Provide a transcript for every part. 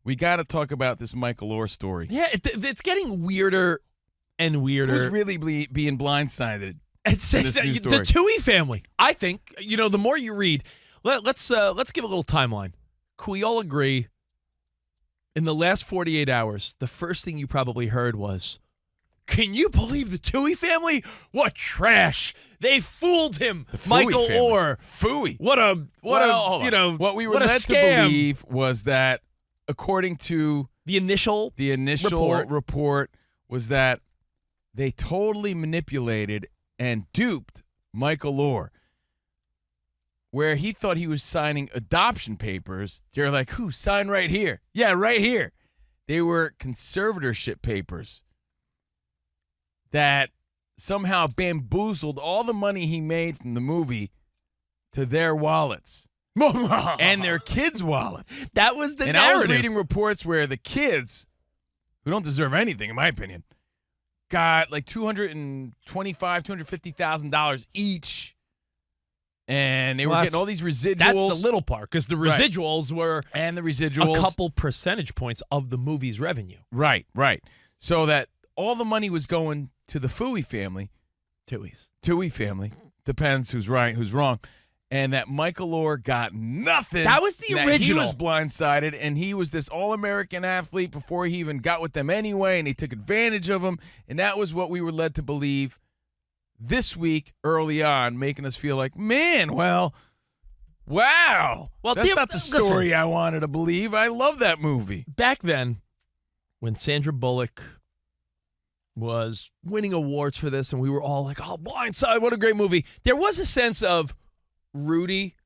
We got to talk about this Michael Oher story. Yeah, it's getting weirder and weirder. Who's really being blindsided? It's in this new the story? Tuohy family. I think, the more you read, let's give a little timeline. Can we all agree, in the last 48 hours, the first thing you probably heard was, can you believe the Tuohy family? What trash! They fooled him, Michael Oher. Fooey. What we were led to believe was that, according to the initial report was that they totally manipulated and duped Michael Oher, where he thought he was signing adoption papers. They're like, who? Sign right here. Yeah, right here. They were conservatorship papers that somehow bamboozled all the money he made from the movie to their wallets and their kids' wallets. That was the narrative. I was reading reports where the kids, who don't deserve anything, in my opinion, got like $225,000, $250,000 each. And they were getting all these residuals. That's the little part, because the residuals were a couple percentage points of the movie's revenue. Right. So that all the money was going to the Tuohy family. Tuohy family. Depends who's right, who's wrong. And that Michael Oher got nothing. That was the original. He was blindsided, and he was this all-American athlete before he even got with them anyway, and they took advantage of him. And that was what we were led to believe this week early on, making us feel like, man, wow. Well, that's not the story I wanted to believe. I love that movie. Back then, when Sandra Bullock was winning awards for this, and we were all like, oh, Blindside, what a great movie. There was a sense of Rudy,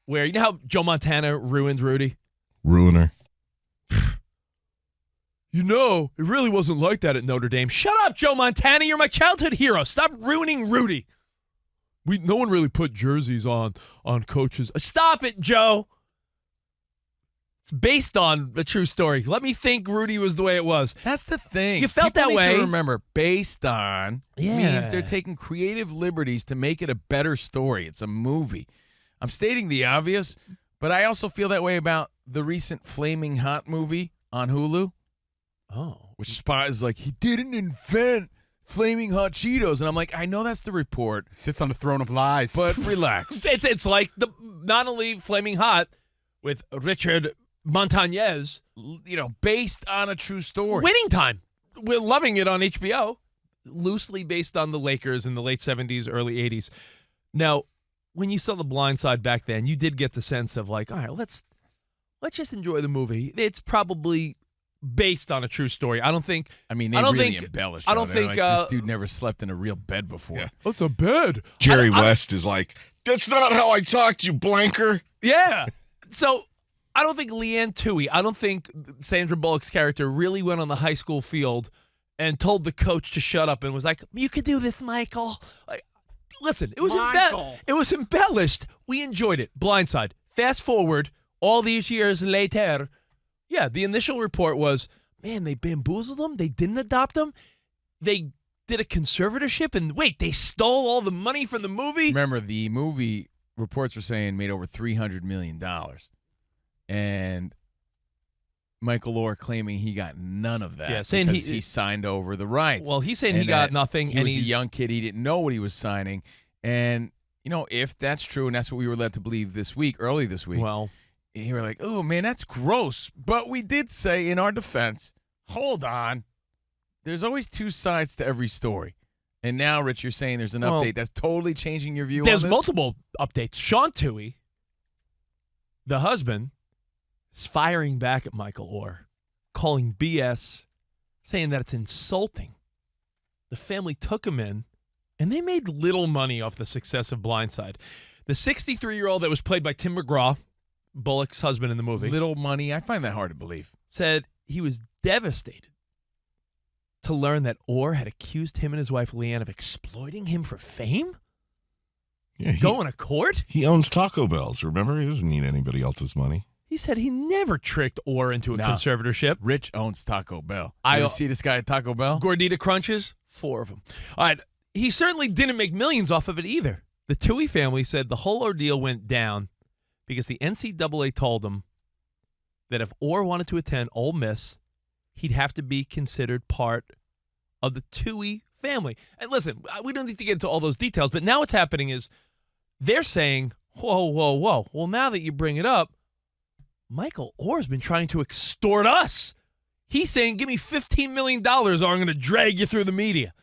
where, you know how Joe Montana ruined Rudy? Ruiner. It really wasn't like that at Notre Dame. Shut up, Joe Montana. You're my childhood hero. Stop ruining Rudy. No one really put jerseys on coaches. Stop it, Joe. It's based on the true story. Let me think Rudy was the way it was. That's the thing. You felt People that way. Need to remember, based on means they're taking creative liberties to make it a better story. It's a movie. I'm stating the obvious, but I also feel that way about the recent Flaming Hot movie on Hulu. Oh. Which Spot is like, he didn't invent Flaming Hot Cheetos. And I'm like, I know that's the report. Sits on the throne of lies. But relax. It's like not only Flaming Hot with Richard Montañez, based on a true story. Winning Time. We're loving it on HBO. Loosely based on the Lakers in the late 70s, early 80s. Now, when you saw The Blind Side back then, you did get the sense of like, all right, let's just enjoy the movie. It's probably based on a true story. I don't think. I mean, they really embellished. I don't think this dude never slept in a real bed before. Yeah. What's a bed? Jerry West is like, that's not how I talked, you blanker. Yeah. So I don't think Leanne Tuohy, I don't think Sandra Bullock's character really went on the high school field and told the coach to shut up and was like, you could do this, Michael. Listen, it was embellished. We enjoyed it. Blindside. Fast forward, all these years later, yeah, the initial report was, man, they bamboozled them. They didn't adopt them. They did a conservatorship, and wait, they stole all the money from the movie? Remember, the movie reports were saying made over $300 million. And Michael Oher claiming he got none of that saying because he signed over the rights. Well, he's saying he got nothing. He was a young kid. He didn't know what he was signing. And, if that's true, and that's what we were led to believe early this week, well, you were like, oh, man, that's gross. But we did say in our defense, hold on. There's always two sides to every story. And now, Rich, you're saying there's an update that's totally changing your view on this? There's multiple updates. Sean Tuohy, the husband, is firing back at Michael Oher, calling BS, saying that it's insulting. The family took him in, and they made little money off the success of Blindside. The 63-year-old that was played by Tim McGraw, Bullock's husband in the movie. Little money? I find that hard to believe. Said he was devastated to learn that Oher had accused him and his wife Leanne of exploiting him for fame? Yeah, Going to court? He owns Taco Bells, remember? He doesn't need anybody else's money. He said he never tricked Oher into a conservatorship. Rich owns Taco Bell. You ever see this guy at Taco Bell? Gordita Crunches? 4 of them. All right. He certainly didn't make millions off of it either. The Tuohy family said the whole ordeal went down because the NCAA told them that if Oher wanted to attend Ole Miss, he'd have to be considered part of the Tuohy family. And listen, we don't need to get into all those details, but now what's happening is they're saying, whoa, whoa, whoa. Well, now that you bring it up, Michael Oher's been trying to extort us. He's saying, give me $15 million or I'm going to drag you through the media.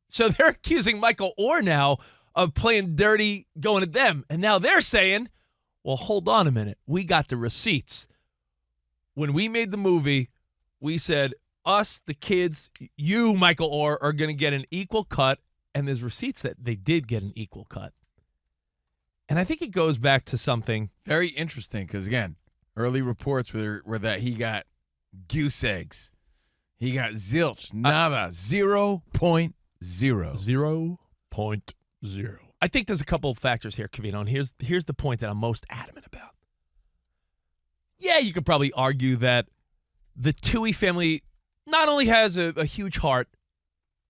So they're accusing Michael Oher now of playing dirty, going at them. And now they're saying, well, hold on a minute. We got the receipts. When we made the movie, we said, us, the kids, you, Michael Oher, are going to get an equal cut. And there's receipts that they did get an equal cut. And I think it goes back to something very interesting because, again, early reports were that he got goose eggs. He got zilch, nada, 0.0. 0.0. I think there's a couple of factors here, Covino, and here's the point that I'm most adamant about. Yeah, you could probably argue that the Tuohy family not only has a huge heart,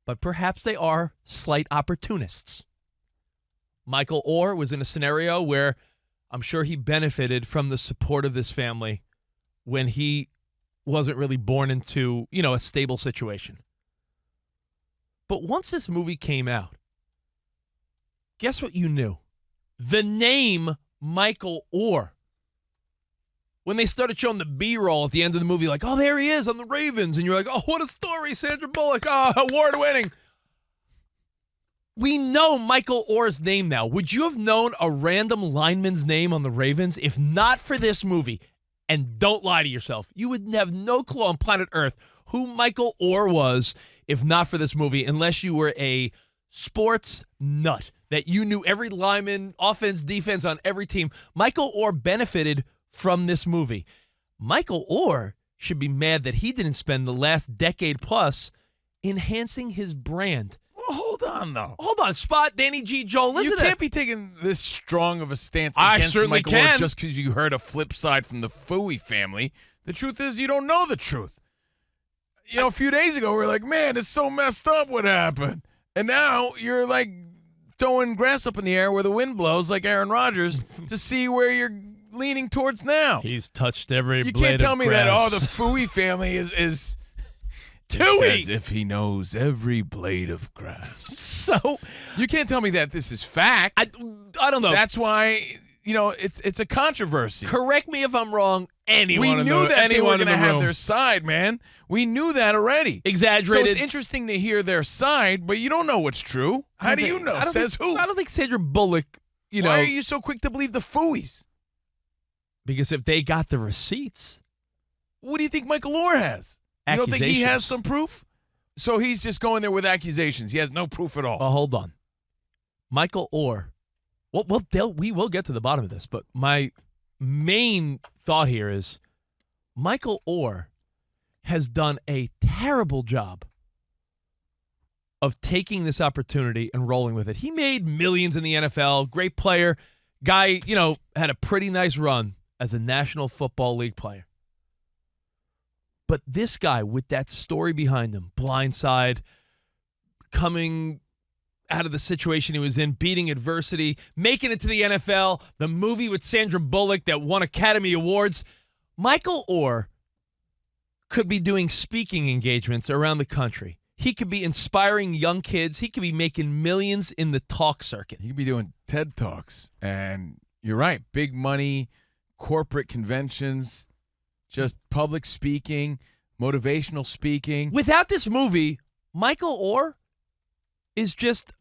but perhaps they are slight opportunists. Michael Oher was in a scenario where I'm sure he benefited from the support of this family when he wasn't really born into, a stable situation. But once this movie came out, guess what you knew? The name Michael Oher. When they started showing the B-roll at the end of the movie, like, oh, there he is on the Ravens. And you're like, oh, what a story, Sandra Bullock. Oh, award-winning. We know Michael Oher's name now. Would you have known a random lineman's name on the Ravens if not for this movie? And don't lie to yourself. You would have no clue on planet Earth who Michael Oher was if not for this movie, unless you were a sports nut, that you knew every lineman, offense, defense on every team. Michael Oher benefited from this movie. Michael Oher should be mad that he didn't spend the last decade plus enhancing his brand. Well, hold on, though. Hold on, Spot, Danny G. Joel, listen You to can't be taking this strong of a stance I against certainly Michael can. Oher just because you heard a flip side from the Tuohy family. The truth is you don't know the truth. A few days ago, we were like, man, it's so messed up what happened. And now you're like throwing grass up in the air where the wind blows like Aaron Rodgers to see where you're leaning towards now. He's touched every You blade can't tell of me grass. that, the Tuohy family is Tuohy! as if he knows every blade of grass. So, You can't tell me that this is fact. I don't know. That's why, it's a controversy. Correct me if I'm wrong. We knew that they were going to have their side, man. We knew that already. Exaggerated. So it's interesting to hear their side, but you don't know what's true. How do you know? Says who? I don't think Sandra Bullock, Why are you so quick to believe the Tuohys? Because if they got the receipts. What do you think Michael Oher has? You don't think he has some proof? So he's just going there with accusations. He has no proof at all. Well, hold on. Michael Oher. We will get to the bottom of this, but my main thought here is Michael Oher has done a terrible job of taking this opportunity and rolling with it. He made millions in the NFL, great player. Guy, had a pretty nice run as a National Football League player. But this guy with that story behind him, blindside, coming out of the situation he was in, beating adversity, making it to the NFL, the movie with Sandra Bullock that won Academy Awards. Michael Oher could be doing speaking engagements around the country. He could be inspiring young kids. He could be making millions in the talk circuit. He could be doing TED Talks. And you're right, big money, corporate conventions, just public speaking, motivational speaking. Without this movie, Michael Oher is just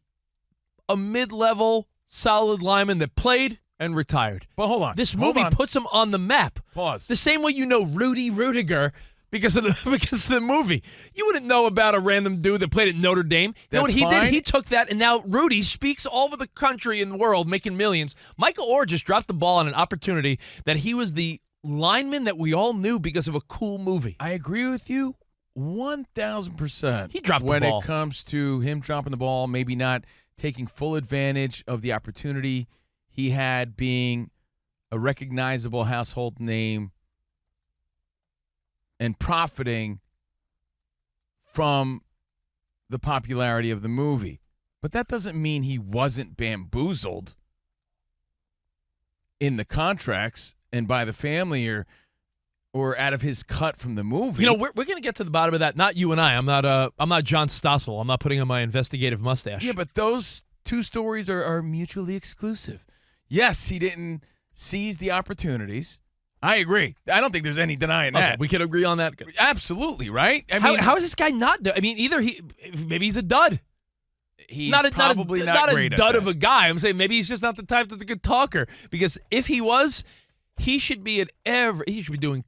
a mid-level, solid lineman that played and retired. But hold on. This movie puts him on the map. Pause. The same way you know Rudy Rudiger because of the movie. You wouldn't know about a random dude that played at Notre Dame. You know what he did? He took that, and now Rudy speaks all over the country and the world, making millions. Michael Oher just dropped the ball on an opportunity that he was the lineman that we all knew because of a cool movie. I agree with you 1,000%. He dropped the when ball. it comes to him dropping the ball, maybe not taking full advantage of the opportunity he had being a recognizable household name and profiting from the popularity of the movie. But that doesn't mean he wasn't bamboozled in the contracts and by the family or or out of his cut from the movie. You know, we're going to get to the bottom of that. Not you and I. I'm not John Stossel. I'm not putting on my investigative mustache. Yeah, but those two stories are mutually exclusive. Yes, he didn't seize the opportunities. I agree. I don't think there's any denying Okay, that. we can agree on that. Absolutely, right? I mean, how is this guy not? I mean, either maybe he's a dud. he's Not probably not great a at dud that. of a guy. I'm saying maybe he's just not the type that's a good talker. Because if he was, he should be he should be doing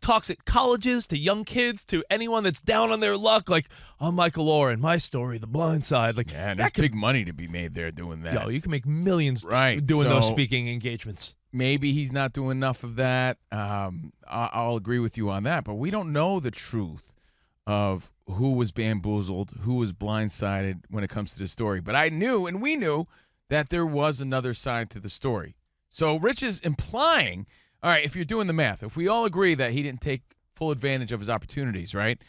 talks at colleges to young kids, to anyone that's down on their luck, like, I'm Michael Oher, my story, The Blind Side. Like, Yeah, and there's big money to be made there doing that. Yo, you can make millions Right, doing those so- speaking engagements. Maybe he's not doing enough of that. I'll agree with you on that, but we don't know the truth of who was bamboozled, who was blindsided when it comes to this story. But I knew, and we knew, that there was another side to the story. So Rich is implying, all right, if you're doing the math, if we all agree that he didn't take full advantage of his opportunities, right,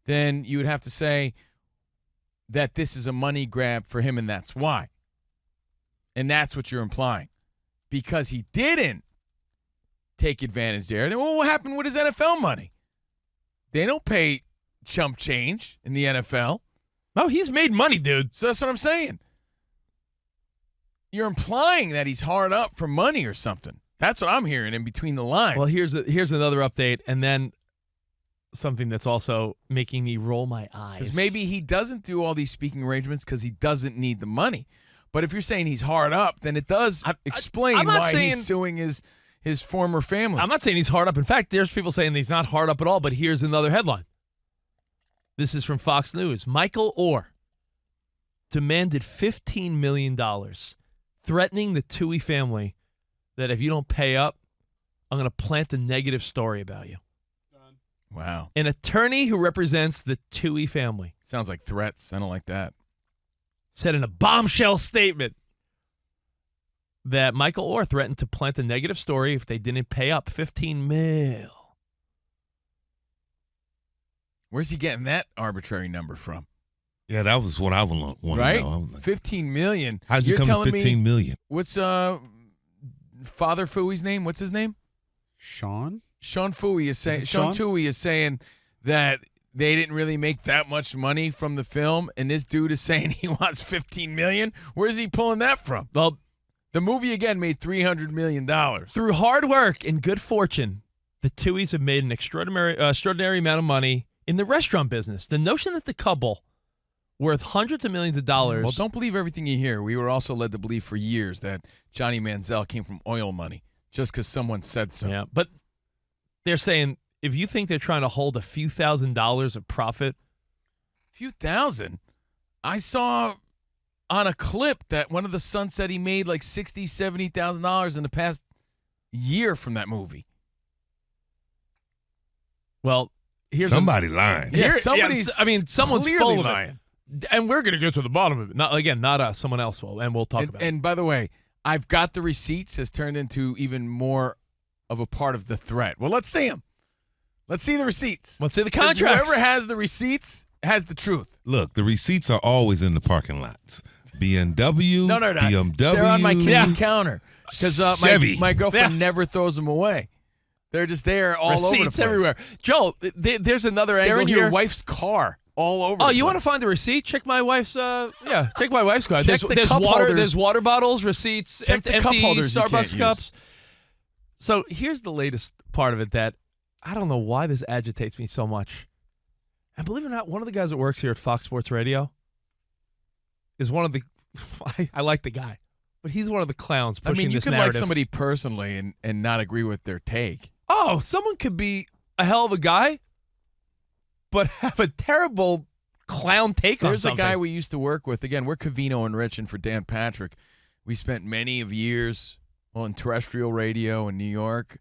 then you would have to say that this is a money grab for him, and that's why. And that's what you're implying. Because he didn't take advantage there. Then what happened with his NFL money? They don't pay chump change in the NFL. No, he's made money, dude. So that's what I'm saying. You're implying that he's hard up for money or something. That's what I'm hearing in between the lines. Well, here's another update, and then something that's also making me roll my eyes. Because maybe he doesn't do all these speaking arrangements because he doesn't need the money. But if you're saying he's hard up, then it does explain I'm not why saying- he's suing his former family. I'm not saying he's hard up. In fact, there's people saying he's not hard up at all, but here's another headline. This is from Fox News. Michael Oher demanded $15 million, threatening the Tuohy family that if you don't pay up, I'm going to plant a negative story about you. Wow. An attorney who represents the Tuohy family Sounds like threats. I don't like that. said in a bombshell statement that Michael Oher threatened to plant a negative story if they didn't pay up $15 million. Where's he getting that arbitrary number from? Yeah, that was what I want to Right? know. I was like, $15 million. how'd you You're come telling to 15 million? What's Father Fooey's name? What's his name? Sean? Sean Fooey is saying. it Sean Sean? Tuohy is saying that they didn't really make that much money from the film, and this dude is saying he wants $15 million. Where's he pulling that from? Well, The movie again made $300 million. through hard work and good fortune, the Tuohys have made an extraordinary amount of money in the restaurant business. The notion that the couple, worth hundreds of millions of dollars. Well, don't believe everything you hear. We were also led to believe for years that Johnny Manziel came from oil money just because someone said so. Yeah, but they're saying if you think they're trying to hold a few $1,000s of profit, Few thousand. I saw on a clip that one of the sons said he made like $60,000, $70,000 in the past year from that movie. well, here's Somebody lying. Yeah, Here- somebody's someone's clearly full of lying. it. And we're going to get to the bottom of it. Not us, someone else will, and we'll talk about it. And by the way, I've got the receipts has turned into even more of a part of the threat. Well, let's see them. Let's see the receipts. Let's see the 'Cause contracts. Whoever has the receipts has the truth. Look, the receipts are always in the parking lots. BMW, No, no, no. BMW. They're on my kitchen counter because Chevy. my girlfriend Yeah. never throws them away. They're just there all over the Receipts place. everywhere. Joel, there's another angle They're in here. your wife's car all over. Oh, the you want to place. find the receipt? Check my wife's. Check my wife's car. Check There's, the there's cup water. holders. There's water bottles, receipts, Check the cup empty holders you can't Starbucks use. cups. So here's the latest part of it that I don't know why this agitates me so much. And believe it or not, one of the guys that works here at Fox Sports Radio is one of the. I like the guy, but he's one of the clowns I pushing mean, you this can narrative. like somebody personally and not agree with their take. Oh, someone could be a hell of a guy, but have a terrible clown take on There's a something. guy we used to work with. Again, we're Covino and Rich, and for Dan Patrick, we spent many of years on terrestrial radio in New York,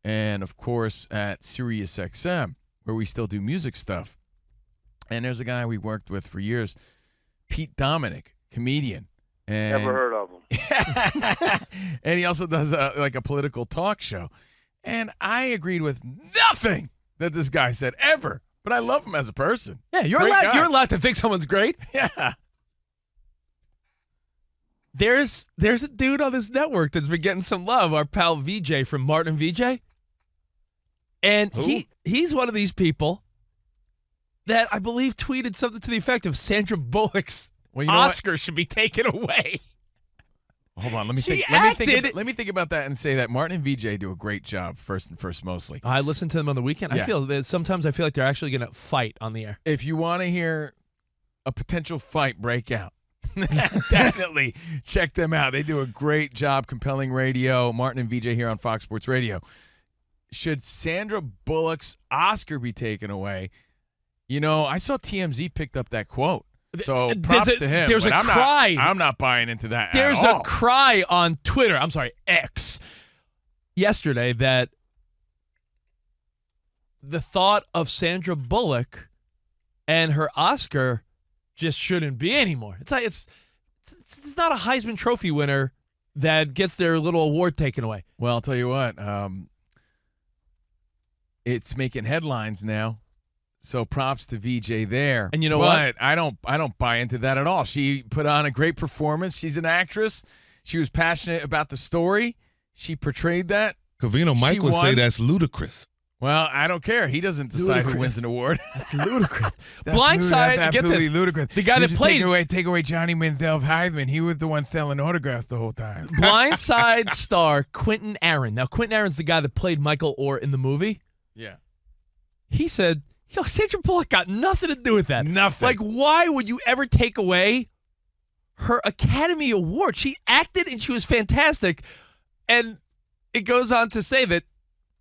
and of course at Sirius XM, where we still do music stuff. And there's a guy we worked with for years, Pete Dominic, comedian. And Never heard of him. and he also does like a political talk show. And I agreed with nothing that this guy said ever, but I love him as a person. Yeah, you're Great allowed. guy. You're allowed to think someone's great. Yeah. There's a dude on this network that's been getting some love. Our pal VJ from Martin VJ. And Who? he's one of these people that I believe tweeted something to the effect of Sandra Bullock's Well, you know what? Oscar should be taken away. Hold on, let me She think. acted- Let me think about that and say that Martin and VJ do a great job. First mostly. I listened to them on the weekend. Yeah. I feel that sometimes I feel like they're actually going to fight on the air. If you want to hear a potential fight break out, definitely check them out. They do a great job, compelling radio. Martin and VJ here on Fox Sports Radio. Should Sandra Bullock's Oscar be taken away? You know, I saw TMZ picked up that quote. So props to him. There's but a I'm cry. I'm not buying into that. There's at a all. cry on Twitter. I'm sorry, X. Yesterday that the thought of Sandra Bullock and her Oscar just shouldn't be anymore. It's like it's not a Heisman Trophy winner that gets their little award taken away. Well, I'll tell you what. It's making headlines now. So props to VJ there. And you know what? what? I don't buy into that at all. She put on a great performance. She's an actress. She was passionate about the story. She portrayed that. Covino, Mike She would say won. that's ludicrous. Well, I don't care. He doesn't decide who wins an award. That's ludicrous. That's Blindside, that's get absolutely this. ludicrous. The guy You that should played take away Johnny Manziel's Heisman. He was the one selling autographs the whole time. Blindside star Quentin Aaron. Now, Quentin Aaron's the guy that played Michael Oher in the movie. Yeah. He said, yo, Sandra Bullock got nothing to do with that. Nothing. Like, why would you ever take away her Academy Award? She acted and she was fantastic. And it goes on to say that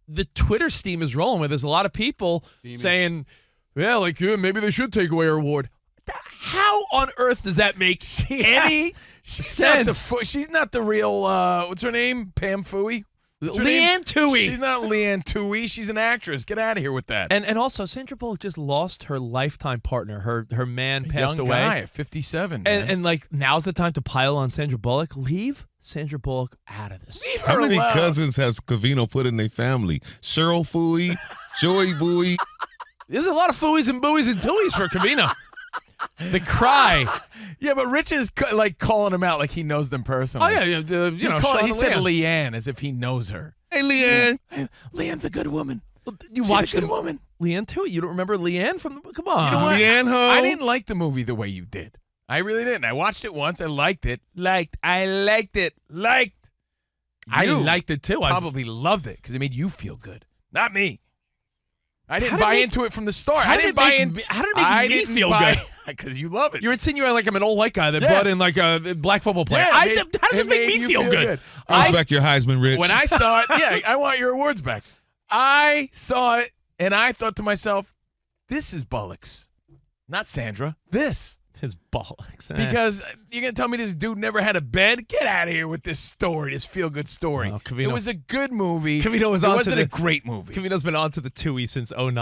the Twitter steam is rolling with. There's a lot of people saying, yeah, like, yeah, maybe they should take away her award. How on earth does that make any sense? She's not the real, what's her name? Pam Fooey? What's her Leanne name? Tuohy. She's not Leanne Tuohy. She's an actress. Get out of here with that. And also, Sandra Bullock just lost her lifetime partner. Her man passed Young away. guy at 57. man. And like, now's the time to pile on Sandra Bullock. Leave Sandra Bullock out of this. Leave How her many alone. cousins has Covino put in their family? Cheryl Fooey, Joey Bowie. There's a lot of fooies and buoys and tuies for Covino. The cry. Yeah, but Rich is like calling him out like he knows them personally. Oh, yeah. You know, Sean he said and Leanne. Leanne as if he knows her. Hey, Leanne. Leanne's a good woman. You She's watched a good woman. Leanne Tuohy. You don't remember Leanne from the, come on. You know what? Leanne Ho. I didn't like the movie the way you did. I really didn't. I watched it once. I liked it. I liked it. I You liked it too. probably loved it because it made you feel good. Not me. I How didn't did it buy make- into it from the start. how I did didn't it buy make in. me- how did it make me feel good? Because you love it. You're insinuating like I'm an old white guy that Yeah. brought in like a black football player. Yeah, how it does this it make made me you feel good? Respect your Heisman, Rich. When I saw it, yeah, I want your awards back. I saw it and I thought to myself, this is Bullock's, not Sandra. This. His bollocks. Because you're going to tell me this dude never had a bed? Get out of here with this story, this feel-good story. Well, Covino- It was a good movie. Covino was It on to wasn't the- a great movie. Covino's been on to the Tuohy since 2009.